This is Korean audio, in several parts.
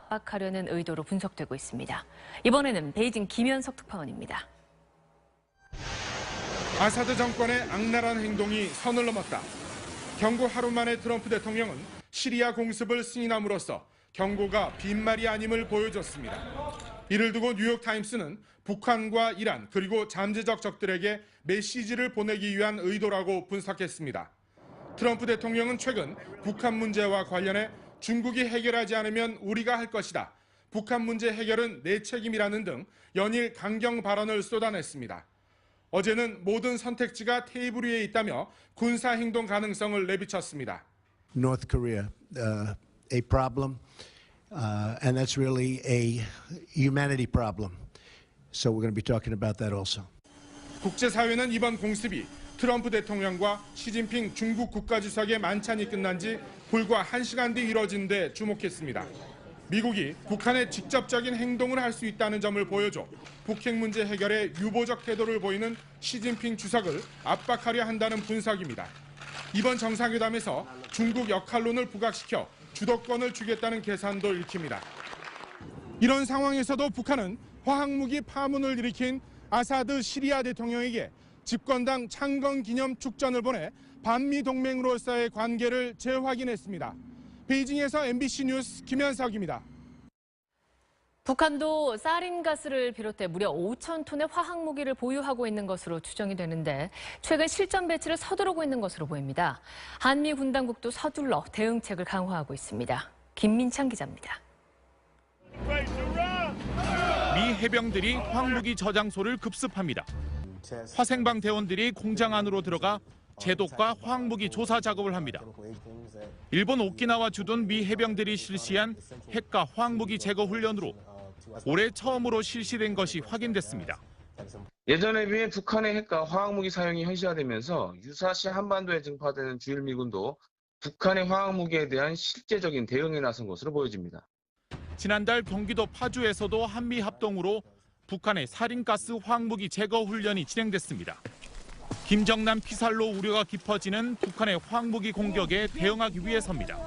압박하려는 의도로 분석되고 있습니다. 이번에는 베이징 김현석 특파원입니다. 아사드 정권의 악랄한 행동이 선을 넘었다. 경고 하루 만에 트럼프 대통령은 시리아 공습을 승인함으로써 경고가 빈말이 아님을 보여줬습니다. 이를 두고 뉴욕타임스는 북한과 이란 그리고 잠재적 적들에게 메시지를 보내기 위한 의도라고 분석했습니다. 트럼프 대통령은 최근 북한 문제와 관련해 중국이 해결하지 않으면 우리가 할 것이다. 북한 문제 해결은 내 책임이라는 등 연일 강경 발언을 쏟아냈습니다. 어제는 모든 선택지가 테이블 위에 있다며 군사 행동 가능성을 내비쳤습니다. North Korea, a problem, and that's really a humanity problem. So we're going to be talking about that also. 국제사회는 이번 공습이 트럼프 대통령과 시진핑 중국 국가주석의 만찬이 끝난 지 불과 1시간 뒤 이뤄진 데 주목했습니다. 미국이 북한에 직접적인 행동을 할 수 있다는 점을 보여줘 북핵 문제 해결에 유보적 태도를 보이는 시진핑 주석을 압박하려 한다는 분석입니다. 이번 정상회담에서 중국 역할론을 부각시켜 주도권을 주겠다는 계산도 읽힙니다. 이런 상황에서도 북한은 화학무기 파문을 일으킨 아사드 시리아 대통령에게 집권당 창건 기념 축전을 보내 반미 동맹으로서의 관계를 재확인했습니다. 베이징에서 MBC 뉴스 김현석입니다. 북한도 사린가스를 비롯해 무려 5천 톤의 화학무기를 보유하고 있는 것으로 추정이 되는데 최근 실전 배치를 서두르고 있는 것으로 보입니다. 한미 군 당국도 서둘러 대응책을 강화하고 있습니다. 김민창 기자입니다. 미 해병들이 화학무기 저장소를 급습합니다. 화생방 대원들이 공장 안으로 들어가 제독과 화학무기 조사 작업을 합니다. 일본 오키나와 주둔 미 해병들이 실시한 핵과 화학무기 제거 훈련으로 올해 처음으로 실시된 것이 확인됐습니다. 예전에 비해 북한의 핵과 화학무기 사용이 현실화되면서 유사시 한반도에 증파되는 주일미군도 북한의 화학무기에 대한 실제적인 대응에 나선 것으로 보여집니다. 지난달 경기도 파주에서도 한미 합동으로 북한의 사린가스 화학무기 제거 훈련이 진행됐습니다. 김정남 피살로 우려가 깊어지는 북한의 화학무기 공격에 대응하기 위해서입니다.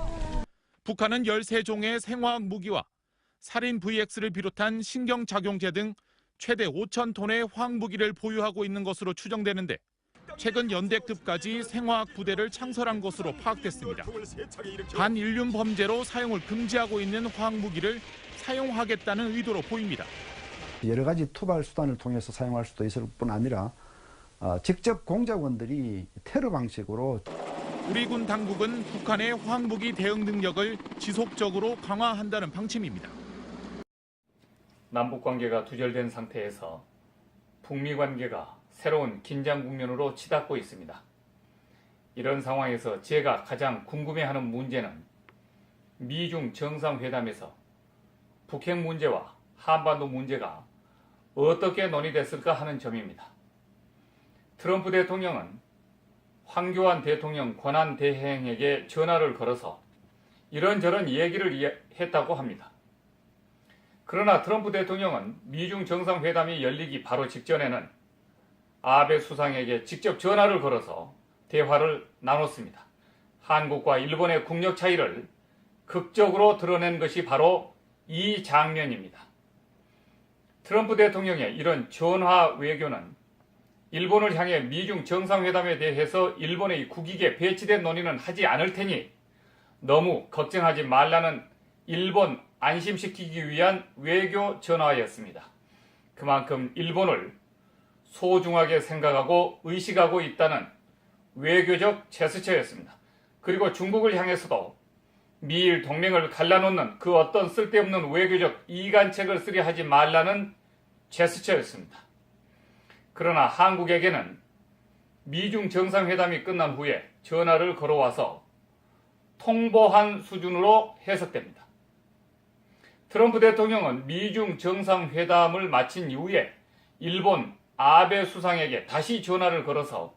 북한은 13종의 생화학 무기와 살인 VX를 비롯한 신경작용제 등 최대 5천 톤의 화학무기를 보유하고 있는 것으로 추정되는데 최근 연대급까지 생화학 부대를 창설한 것으로 파악됐습니다. 반인륜 범죄로 사용을 금지하고 있는 화학무기를 사용하겠다는 의도로 보입니다. 여러 가지 투발 수단을 통해서 사용할 수도 있을 뿐 아니라 직접 공작원들이 테러 방식으로 우리 군 당국은 북한의 화학무기 대응 능력을 지속적으로 강화한다는 방침입니다. 남북 관계가 두절된 상태에서 북미 관계가 새로운 긴장 국면으로 치닫고 있습니다. 이런 상황에서 제가 가장 궁금해하는 문제는 미중 정상회담에서 북핵 문제와 한반도 문제가 어떻게 논의됐을까 하는 점입니다. 트럼프 대통령은 황교안 대통령 권한대행에게 전화를 걸어서 이런저런 얘기를 했다고 합니다. 그러나 트럼프 대통령은 미중 정상회담이 열리기 바로 직전에는 아베 수상에게 직접 전화를 걸어서 대화를 나눴습니다. 한국과 일본의 국력 차이를 극적으로 드러낸 것이 바로 이 장면입니다. 트럼프 대통령의 이런 전화 외교는 일본을 향해 미중 정상회담에 대해서 일본의 국익에 배치된 논의는 하지 않을 테니 너무 걱정하지 말라는 일본 안심시키기 위한 외교 전화였습니다. 그만큼 일본을 소중하게 생각하고 의식하고 있다는 외교적 제스처였습니다. 그리고 중국을 향해서도 미일 동맹을 갈라놓는 그 어떤 쓸데없는 외교적 이간책을 쓰려 하지 말라는 제스처였습니다. 그러나 한국에게는 미중 정상회담이 끝난 후에 전화를 걸어와서 통보한 수준으로 해석됩니다. 트럼프 대통령은 미중 정상회담을 마친 이후에 일본 아베 수상에게 다시 전화를 걸어서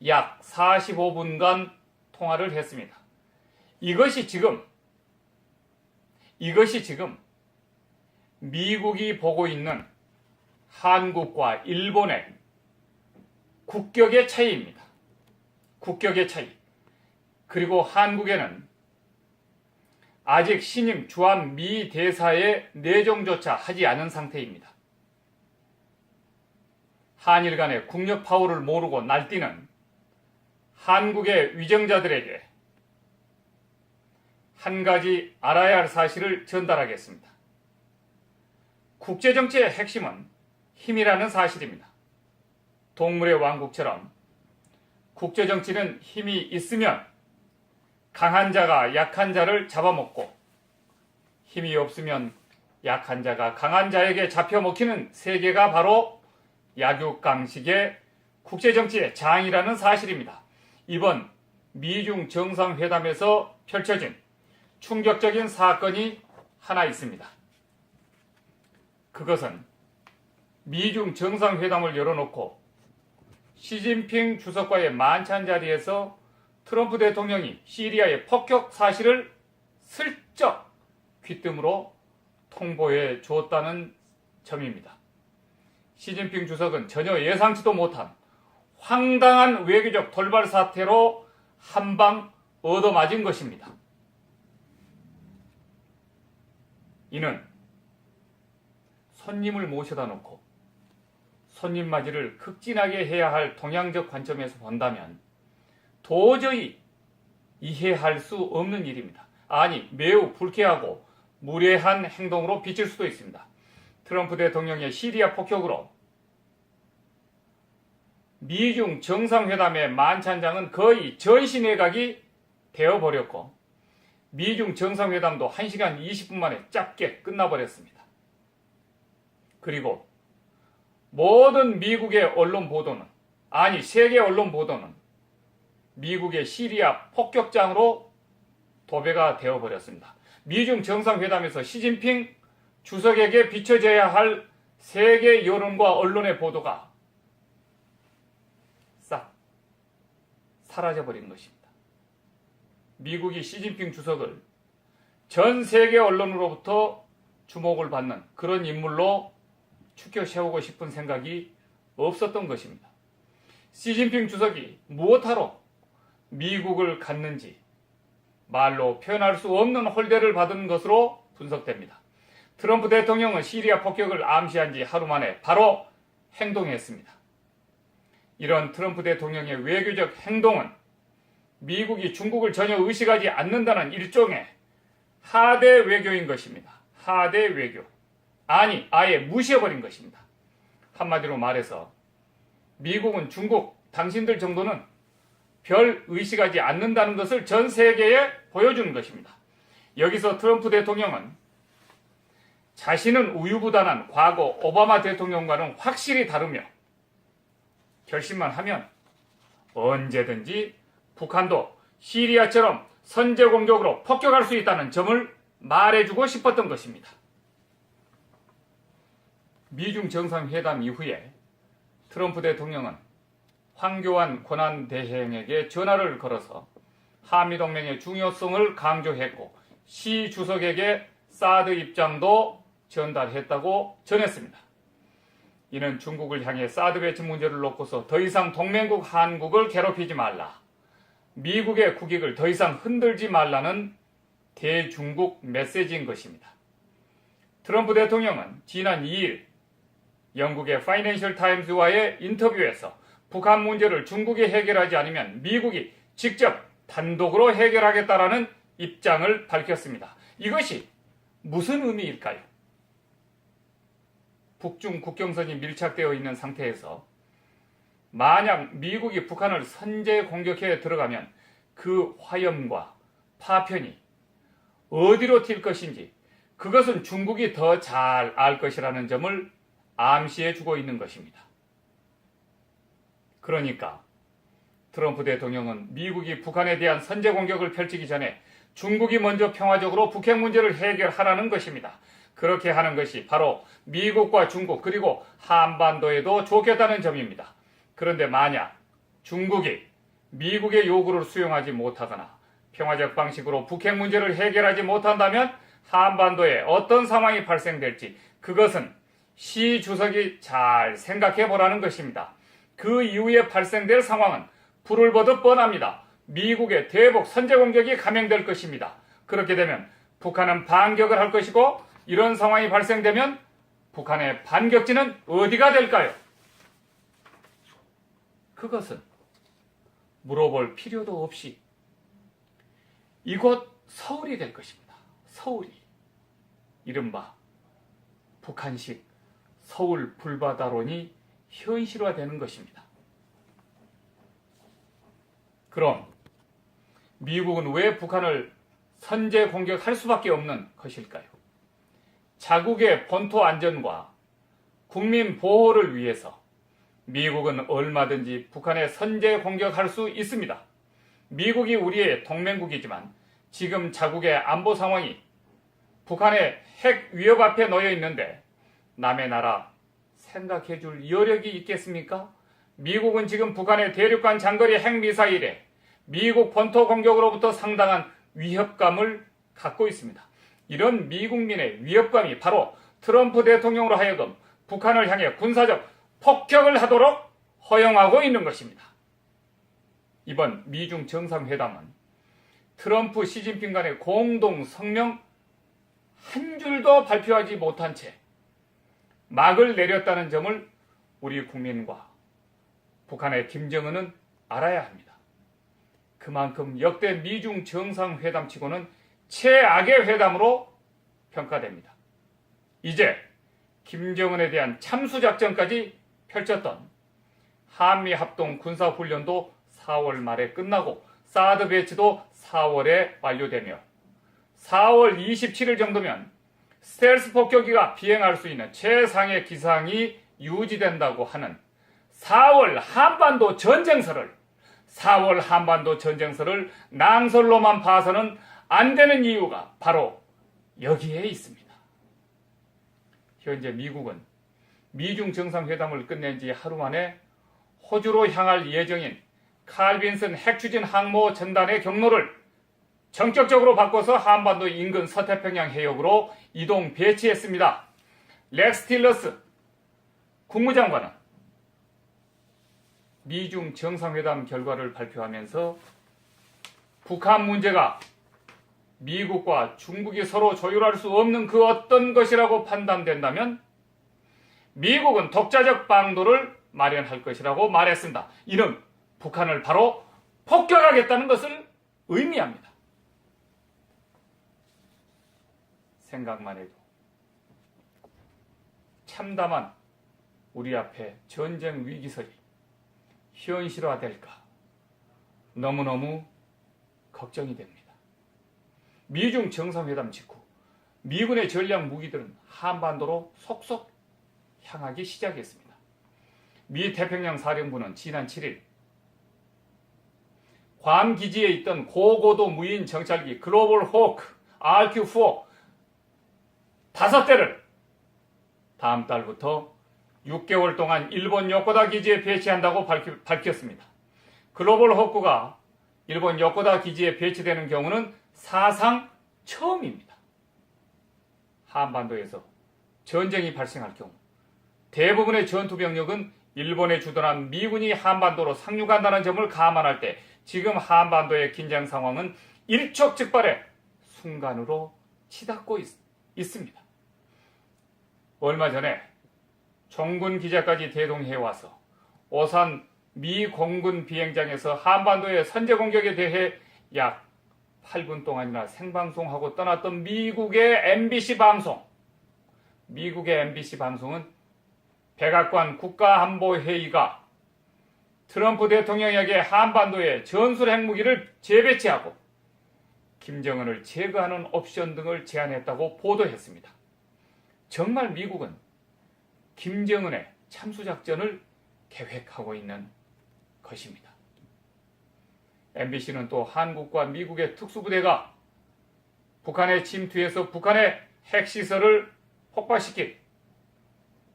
약 45분간 통화를 했습니다. 이것이 지금 미국이 보고 있는 한국과 일본의 국격의 차이입니다. 국격의 차이. 그리고 한국에는 아직 신임 주한 미 대사의 내정조차 하지 않은 상태입니다. 한일 간의 국력 파워를 모르고 날뛰는 한국의 위정자들에게 한 가지 알아야 할 사실을 전달하겠습니다. 국제정치의 핵심은 힘이라는 사실입니다. 동물의 왕국처럼 국제정치는 힘이 있으면 강한 자가 약한 자를 잡아먹고 힘이 없으면 약한 자가 강한 자에게 잡혀먹히는 세계가 바로 약육강식의 국제정치의 장이라는 사실입니다. 이번 미중 정상회담에서 펼쳐진 충격적인 사건이 하나 있습니다. 그것은 미중 정상회담을 열어놓고 시진핑 주석과의 만찬 자리에서 트럼프 대통령이 시리아의 폭격 사실을 슬쩍 귓등으로 통보해 줬다는 점입니다. 시진핑 주석은 전혀 예상치도 못한 황당한 외교적 돌발 사태로 한 방 얻어맞은 것입니다. 이는 손님을 모셔다 놓고 손님 맞이를 극진하게 해야 할 동양적 관점에서 본다면 도저히 이해할 수 없는 일입니다. 아니, 매우 불쾌하고 무례한 행동으로 비칠 수도 있습니다. 트럼프 대통령의 시리아 폭격으로 미중 정상회담의 만찬장은 거의 전시내각이 되어버렸고 미중 정상회담도 1시간 20분 만에 짧게 끝나버렸습니다. 그리고 모든 미국의 언론 보도는, 아니 세계 언론 보도는 미국의 시리아 폭격장으로 도배가 되어버렸습니다. 미중 정상회담에서 시진핑 주석에게 비춰져야 할 세계 여론과 언론의 보도가 싹 사라져버린 것입니다. 미국이 시진핑 주석을 전 세계 언론으로부터 주목을 받는 그런 인물로 추켜 세우고 싶은 생각이 없었던 것입니다. 시진핑 주석이 무엇하러 미국을 갔는지 말로 표현할 수 없는 홀대를 받은 것으로 분석됩니다. 트럼프 대통령은 시리아 폭격을 암시한 지 하루 만에 바로 행동했습니다. 이런 트럼프 대통령의 외교적 행동은 미국이 중국을 전혀 의식하지 않는다는 일종의 하대 외교인 것입니다. 하대 외교. 아니, 아예 무시해버린 것입니다. 한마디로 말해서 미국은 중국, 당신들 정도는 별 의식하지 않는다는 것을 전 세계에 보여주는 것입니다. 여기서 트럼프 대통령은 자신은 우유부단한 과거 오바마 대통령과는 확실히 다르며 결심만 하면 언제든지 북한도 시리아처럼 선제 공격으로 폭격할 수 있다는 점을 말해주고 싶었던 것입니다. 미중 정상회담 이후에 트럼프 대통령은 황교안 권한대행에게 전화를 걸어서 한미동맹의 중요성을 강조했고 시 주석에게 사드 입장도 전달했다고 전했습니다. 이는 중국을 향해 사드 배치 문제를 놓고서 더 이상 동맹국 한국을 괴롭히지 말라, 미국의 국익을 더 이상 흔들지 말라는 대중국 메시지인 것입니다. 트럼프 대통령은 지난 2일 영국의 파이낸셜 타임즈와의 인터뷰에서 북한 문제를 중국이 해결하지 않으면 미국이 직접 단독으로 해결하겠다라는 입장을 밝혔습니다. 이것이 무슨 의미일까요? 북중 국경선이 밀착되어 있는 상태에서 만약 미국이 북한을 선제 공격해 들어가면 그 화염과 파편이 어디로 튈 것인지 그것은 중국이 더 잘 알 것이라는 점을 암시해 주고 있는 것입니다. 그러니까 트럼프 대통령은 미국이 북한에 대한 선제 공격을 펼치기 전에 중국이 먼저 평화적으로 북핵 문제를 해결하라는 것입니다. 그렇게 하는 것이 바로 미국과 중국 그리고 한반도에도 좋겠다는 점입니다. 그런데 만약 중국이 미국의 요구를 수용하지 못하거나 평화적 방식으로 북핵 문제를 해결하지 못한다면 한반도에 어떤 상황이 발생될지 그것은 시 주석이 잘 생각해 보라는 것입니다. 그 이후에 발생될 상황은 불을 보듯 뻔합니다. 미국의 대북 선제 공격이 감행될 것입니다. 그렇게 되면 북한은 반격을 할 것이고 이런 상황이 발생되면 북한의 반격지는 어디가 될까요? 그것은 물어볼 필요도 없이 이곳 서울이 될 것입니다. 서울이. 이른바 북한식 서울 불바다론이 현실화되는 것입니다. 그럼 미국은 왜 북한을 선제 공격할 수밖에 없는 것일까요? 자국의 본토 안전과 국민 보호를 위해서 미국은 얼마든지 북한에 선제 공격할 수 있습니다. 미국이 우리의 동맹국이지만 지금 자국의 안보 상황이 북한의 핵 위협 앞에 놓여 있는데 남의 나라 생각해 줄 여력이 있겠습니까? 미국은 지금 북한의 대륙간 장거리 핵미사일에 미국 본토 공격으로부터 상당한 위협감을 갖고 있습니다. 이런 미국민의 위협감이 바로 트럼프 대통령으로 하여금 북한을 향해 군사적 폭격을 하도록 허용하고 있는 것입니다. 이번 미중 정상회담은 트럼프 시진핑 간의 공동 성명 한 줄도 발표하지 못한 채 막을 내렸다는 점을 우리 국민과 북한의 김정은은 알아야 합니다. 그만큼 역대 미중 정상회담치고는 최악의 회담으로 평가됩니다. 이제 김정은에 대한 참수작전까지 펼쳤던 한미합동 군사훈련도 4월 말에 끝나고 사드 배치도 4월에 완료되며 4월 27일 정도면 스텔스 폭격기가 비행할 수 있는 최상의 기상이 유지된다고 하는 4월 한반도 전쟁설을 낭설로만 봐서는 안 되는 이유가 바로 여기에 있습니다. 현재 미국은 미중 정상회담을 끝낸 지 하루 만에 호주로 향할 예정인 칼 빈슨 핵추진 항모 전단의 경로를 전격적으로 바꿔서 한반도 인근 서태평양 해역으로 이동 배치했습니다. 렉스 틸러스 국무장관은 미중 정상회담 결과를 발표하면서 북한 문제가 미국과 중국이 서로 조율할 수 없는 그 어떤 것이라고 판단된다면 미국은 독자적 방도를 마련할 것이라고 말했습니다. 이는 북한을 바로 폭격하겠다는 것을 의미합니다. 생각만 해도 참담한 우리 앞에 전쟁 위기설이 현실화될까 너무너무 걱정이 됩니다. 미중 정상회담 직후 미군의 전략 무기들은 한반도로 속속 향하기 시작했습니다. 미 태평양 사령부는 지난 7일 괌 기지에 있던 고고도 무인 정찰기 글로벌 호크 RQ-4 5대를 다음 달부터 6개월 동안 일본 요코다 기지에 배치한다고 밝혔습니다. 글로벌 호크가 일본 요코다 기지에 배치되는 경우는 사상 처음입니다. 한반도에서 전쟁이 발생할 경우 대부분의 전투병력은 일본에 주둔한 미군이 한반도로 상륙한다는 점을 감안할 때 지금 한반도의 긴장 상황은 일촉즉발의 순간으로 치닫고 있습니다. 얼마 전에 종군 기자까지 대동해와서 오산 미 공군 비행장에서 한반도의 선제 공격에 대해 약 8분 동안이나 생방송하고 떠났던 미국의 MBC 방송. 미국의 MBC 방송은 백악관 국가안보회의가 트럼프 대통령에게 한반도에 전술 핵무기를 재배치하고 김정은을 제거하는 옵션 등을 제안했다고 보도했습니다. 정말 미국은 김정은의 참수작전을 계획하고 있는 것입니다. MBC는 또 한국과 미국의 특수부대가 북한에 침투해서 북한의 핵시설을 폭발시킬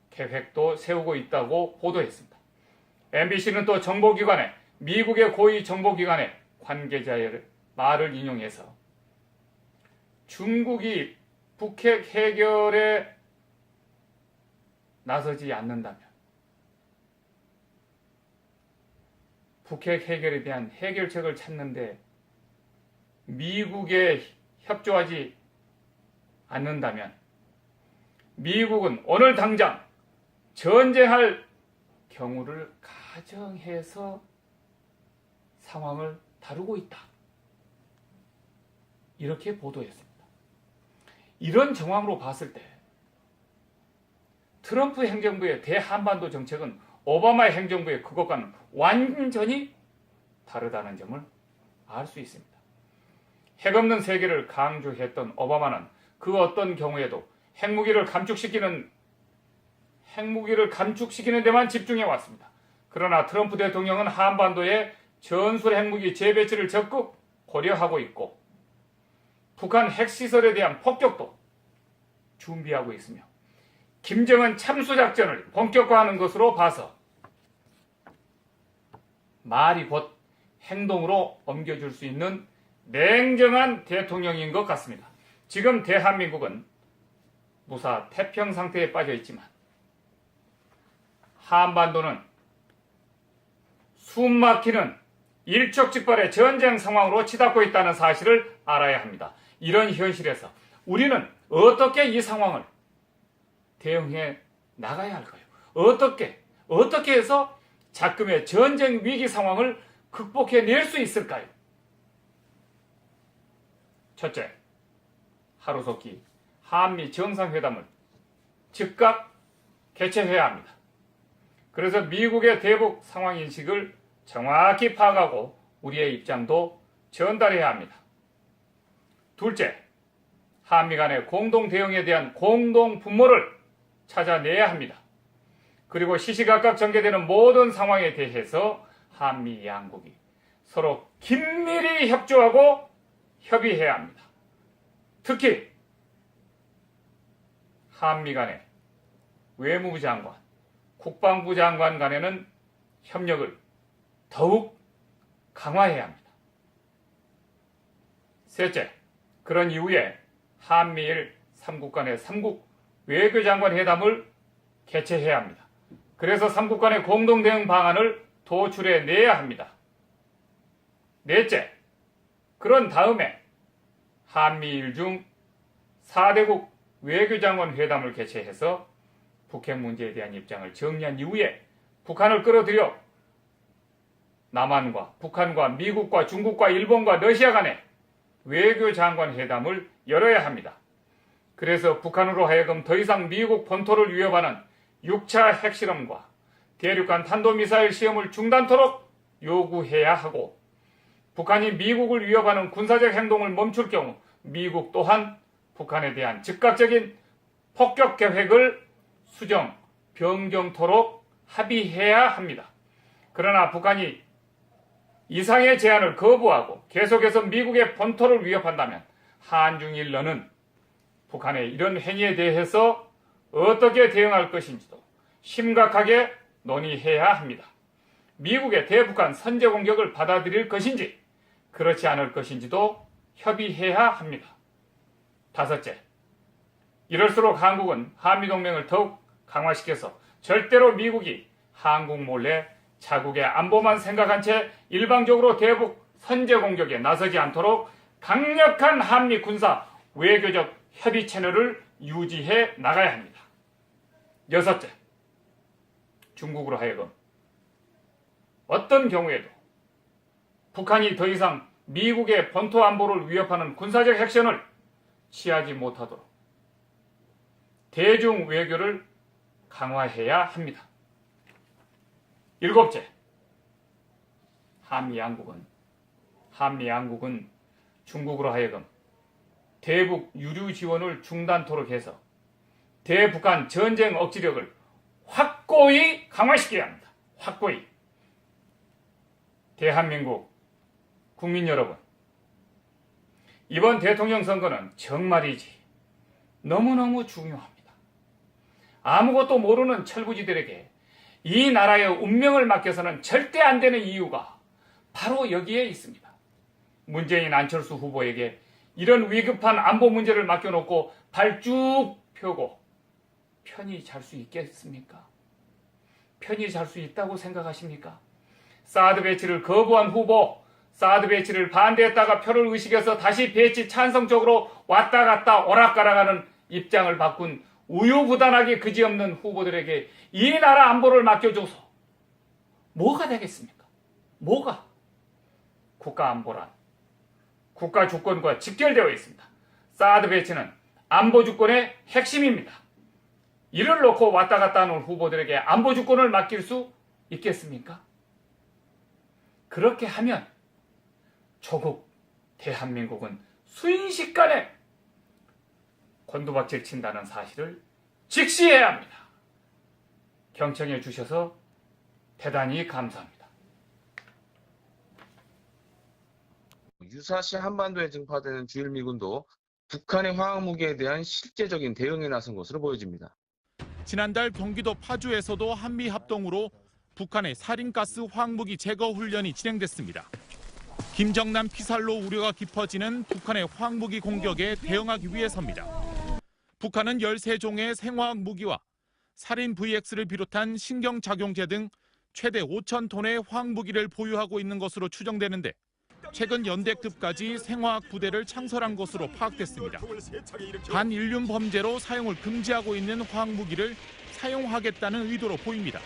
계획도 세우고 있다고 보도했습니다. MBC는 또 정보기관의 미국의 고위 정보기관의 관계자의 말을 인용해서 중국이 북핵 해결에 나서지 않는다면 북핵 해결에 대한 해결책을 찾는데 미국에 협조하지 않는다면 미국은 오늘 당장 전쟁할 경우를 가정해서 상황을 다루고 있다. 이렇게 보도했습니다. 이런 정황으로 봤을 때 트럼프 행정부의 대한반도 정책은 오바마 행정부의 그것과는 완전히 다르다는 점을 알 수 있습니다. 핵없는 세계를 강조했던 오바마는 그 어떤 경우에도 핵무기를 감축시키는 데만 집중해 왔습니다. 그러나 트럼프 대통령은 한반도에 전술 핵무기 재배치를 적극 고려하고 있고 북한 핵시설에 대한 폭격도 준비하고 있으며 김정은 참수작전을 본격화하는 것으로 봐서 말이 곧 행동으로 옮겨줄 수 있는 냉정한 대통령인 것 같습니다. 지금 대한민국은 무사 태평 상태에 빠져 있지만 한반도는 숨막히는 일촉즉발의 전쟁 상황으로 치닫고 있다는 사실을 알아야 합니다. 이런 현실에서 우리는 어떻게 이 상황을 대응해 나가야 할까요? 어떻게 해서 작금의 전쟁 위기 상황을 극복해낼 수 있을까요? 첫째, 하루속히 한미 정상회담을 즉각 개최해야 합니다. 그래서 미국의 대북 상황인식을 정확히 파악하고 우리의 입장도 전달해야 합니다. 둘째, 한미 간의 공동 대응에 대한 공동 분모를 찾아내야 합니다. 그리고 시시각각 전개되는 모든 상황에 대해서 한미 양국이 서로 긴밀히 협조하고 협의해야 합니다. 특히 한미 간의 외무부 장관, 국방부 장관 간에는 협력을 더욱 강화해야 합니다. 셋째, 그런 이후에 한미일 3국 간의 3국 외교장관 회담을 개최해야 합니다. 그래서 3국 간의 공동 대응 방안을 도출해 내야 합니다. 넷째, 그런 다음에 한미일 중 4대국 외교장관 회담을 개최해서 북핵 문제에 대한 입장을 정리한 이후에 북한을 끌어들여 남한과 북한과 미국과 중국과 일본과 러시아 간의 외교장관 회담을 열어야 합니다. 그래서 북한으로 하여금 더 이상 미국 본토를 위협하는 6차 핵실험과 대륙간 탄도미사일 시험을 중단토록 요구해야 하고 북한이 미국을 위협하는 군사적 행동을 멈출 경우 미국 또한 북한에 대한 즉각적인 폭격 계획을 수정, 변경토록 합의해야 합니다. 그러나 북한이 이상의 제안을 거부하고 계속해서 미국의 본토를 위협한다면 한중일러는 북한의 이런 행위에 대해서 어떻게 대응할 것인지도 심각하게 논의해야 합니다. 미국의 대북한 선제 공격을 받아들일 것인지 그렇지 않을 것인지도 협의해야 합니다. 다섯째, 이럴수록 한국은 한미동맹을 더욱 강화시켜서 절대로 미국이 한국 몰래 자국의 안보만 생각한 채 일방적으로 대북 선제 공격에 나서지 않도록 강력한 한미 군사 외교적 협의 채널을 유지해 나가야 합니다. 여섯째, 중국으로 하여금 어떤 경우에도 북한이 더 이상 미국의 본토 안보를 위협하는 군사적 액션을 취하지 못하도록 대중 외교를 강화해야 합니다. 일곱째, 한미 양국은 중국으로 하여금 대북 유류 지원을 중단토록 해서 대북한 전쟁 억지력을 확고히 강화시켜야 합니다. 확고히. 대한민국 국민 여러분, 이번 대통령 선거는 정말이지 너무너무 중요합니다. 아무것도 모르는 철부지들에게 이 나라의 운명을 맡겨서는 절대 안 되는 이유가 바로 여기에 있습니다. 문재인 안철수 후보에게 이런 위급한 안보 문제를 맡겨놓고 발 쭉 펴고 편히 잘 수 있겠습니까? 편히 잘 수 있다고 생각하십니까? 사드 배치를 거부한 후보, 사드 배치를 반대했다가 표를 의식해서 다시 배치 찬성 쪽으로 왔다 갔다 오락가락하는 입장을 바꾼 우유부단하게 그지없는 후보들에게 이 나라 안보를 맡겨줘서 뭐가 되겠습니까? 뭐가? 국가 안보란 국가 주권과 직결되어 있습니다. 사드 배치는 안보 주권의 핵심입니다. 이를 놓고 왔다 갔다 하는 후보들에게 안보 주권을 맡길 수 있겠습니까? 그렇게 하면 조국 대한민국은 순식간에 곤두박질 친다는 사실을 직시해야 합니다. 경청해 주셔서 대단히 감사합니다. 유사시 한반도에 증파되는 주일미군도 북한의 화학무기에 대한 실제적인 대응에 나선 것으로 보여집니다. 지난달 경기도 파주에서도 한미 합동으로 북한의 살인가스 화학무기 제거 훈련이 진행됐습니다. 김정남 피살로 우려가 깊어지는 북한의 화학무기 공격에 대응하기 위해서입니다. 북한은 13종의 생화학 무기와 살인 VX를 비롯한 신경작용제 등 최대 5,000톤의 화학무기를 보유하고 있는 것으로 추정되는데 최근 연대급까지 생화학 부대를 창설한 것으로 파악됐습니다. 반인륜 범죄로 사용을 금지하고 있는 화학무기를 사용하겠다는 의도로 보입니다.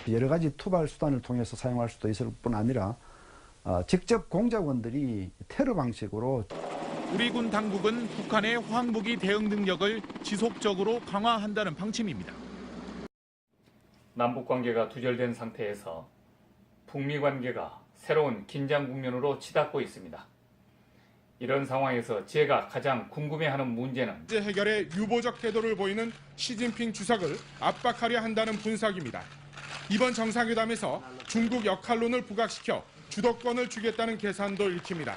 여러 가지 투발 수단을 통해서 사용할 수도 있을 뿐 아니라 직접 공작원들이 테러 방식으로 우리 군 당국은 북한의 화학무기 대응 능력을 지속적으로 강화한다는 방침입니다. 남북 관계가 두절된 상태에서 북미 관계가 새로운 긴장 국면으로 치닫고 있습니다. 이런 상황에서 제가 가장 궁금해하는 문제는 문제 해결에 유보적 태도를 보이는 시진핑 주석을 압박하려 한다는 분석입니다. 이번 정상회담에서 중국 역할론을 부각시켜 주도권을 주겠다는 계산도 읽힙니다.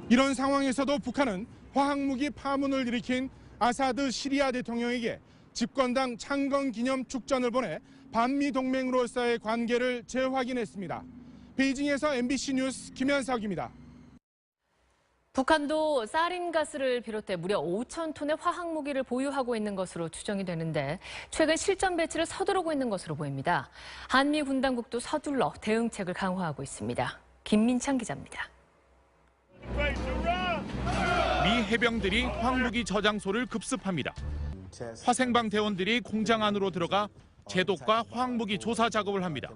이런 상황에서도 북한은 화학무기 파문을 일으킨 아사드 시리아 대통령에게 집권당 창건 기념 축전을 보내 반미 동맹으로서의 관계를 재확인했습니다. 베이징에서 MBC 뉴스 김현석입니다. 북한도 사린가스를 비롯해 무려 5천 톤의 화학무기를 보유하고 있는 것으로 추정이 되는데 최근 실전 배치를 서두르고 있는 것으로 보입니다. 한미 군 당국도 서둘러 대응책을 강화하고 있습니다. 김민창 기자입니다. 미 해병들이 화학무기 저장소를 급습합니다. 화생방 대원들이 공장 안으로 들어가 제독과 화학무기 조사 작업을 합니다.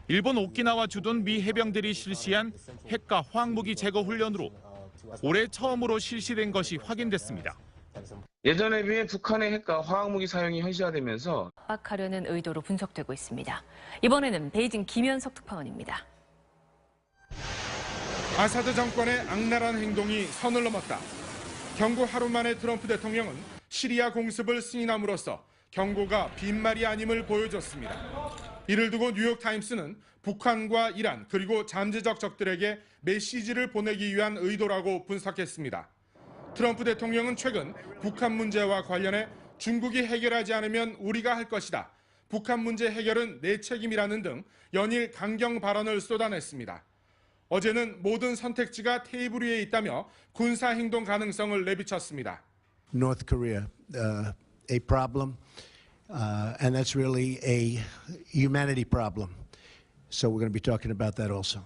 일본 오키나와 주둔 미 해병들이 실시한 핵과 화학무기 제거 훈련으로 올해 처음으로 실시된 것이 확인됐습니다. 예전에 비해 북한의 핵과 화학무기 사용이 현실화되면서 압박하려는 의도로 분석되고 있습니다. 이번에는 베이징 김현석 특파원입니다. 아사드 정권의 악랄한 행동이 선을 넘었다. 경고 하루 만에 트럼프 대통령은 시리아 공습을 승인함으로써 경고가 빈말이 아님을 보여줬습니다. 이를 두고 뉴욕타임스는 북한과 이란 그리고 잠재적 적들에게 메시지를 보내기 위한 의도라고 분석했습니다. 트럼프 대통령은 최근 북한 문제와 관련해 중국이 해결하지 않으면 우리가 할 것이다. 북한 문제 해결은 내 책임이라는 등 연일 강경 발언을 쏟아냈습니다. 어제는 모든 선택지가 테이블 위에 있다며 군사행동 가능성을 내비쳤습니다. North Korea, a problem, and that's really a humanity problem. So we're going to be talking about that also.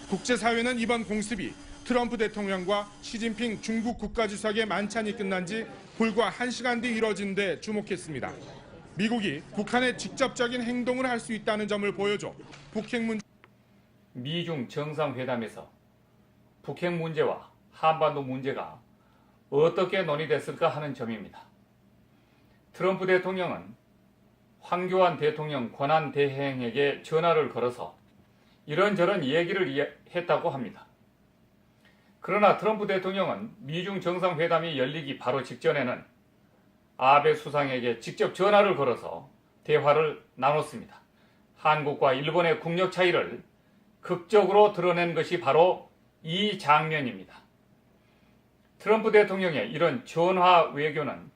국제사회는 이번 공습이 트럼프 대통령과 시진핑 중국 국가주석의 만찬이 끝난 지 불과 1시간 뒤 이뤄진 데 주목했습니다. 미국이 북한에 직접적인 행동을 할 수 있다는 점을 보여줘 북핵 문제 미중 정상회담에서 북핵 문제와 한반도 문제가 어떻게 논의됐을까 하는 점입니다. 트럼프 대통령은 황교안 대통령 권한대행에게 전화를 걸어서 이런저런 얘기를 했다고 합니다. 그러나 트럼프 대통령은 미중 정상회담이 열리기 바로 직전에는 아베 수상에게 직접 전화를 걸어서 대화를 나눴습니다. 한국과 일본의 국력 차이를 극적으로 드러낸 것이 바로 이 장면입니다. 트럼프 대통령의 이런 전화 외교는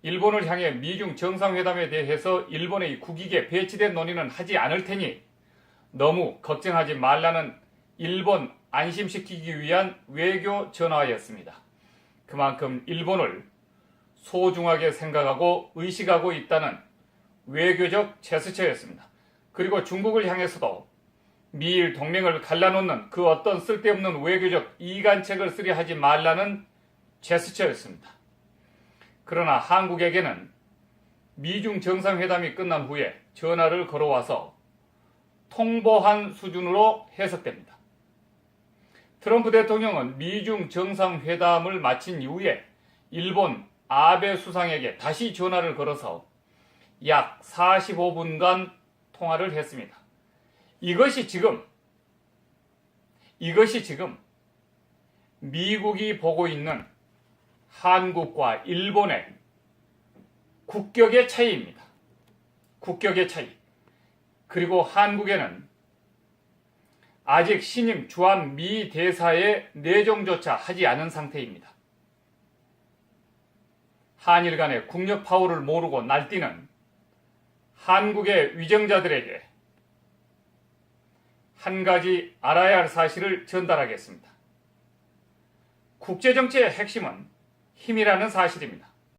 일본을 향해 미중 정상회담에 대해서 일본의 국익에 배치된 논의는 하지 않을 테니 너무 걱정하지 말라는 일본 안심시키기 위한 외교 전화였습니다. 그만큼 일본을 소중하게 생각하고 의식하고 있다는 외교적 제스처였습니다. 그리고 중국을 향해서도 미일 동맹을 갈라놓는 그 어떤 쓸데없는 외교적 이간책을 쓰려 하지 말라는 제스처였습니다. 그러나 한국에게는 미중 정상회담이 끝난 후에 전화를 걸어와서 통보한 수준으로 해석됩니다. 트럼프 대통령은 미중 정상회담을 마친 이후에 일본 아베 수상에게 다시 전화를 걸어서 약 45분간 통화를 했습니다. 이것이 지금 미국이 보고 있는 한국과 일본의 국격의 차이입니다. 국격의 차이. 그리고 한국에는 아직 신임 주한 미 대사의 내정조차 하지 않은 상태입니다. 한일 간의 국력 파워를 모르고 날뛰는 한국의 위정자들에게 한 가지 알아야 할 사실을 전달하겠습니다. 국제정치의 핵심은 힘이라는 사실입니다.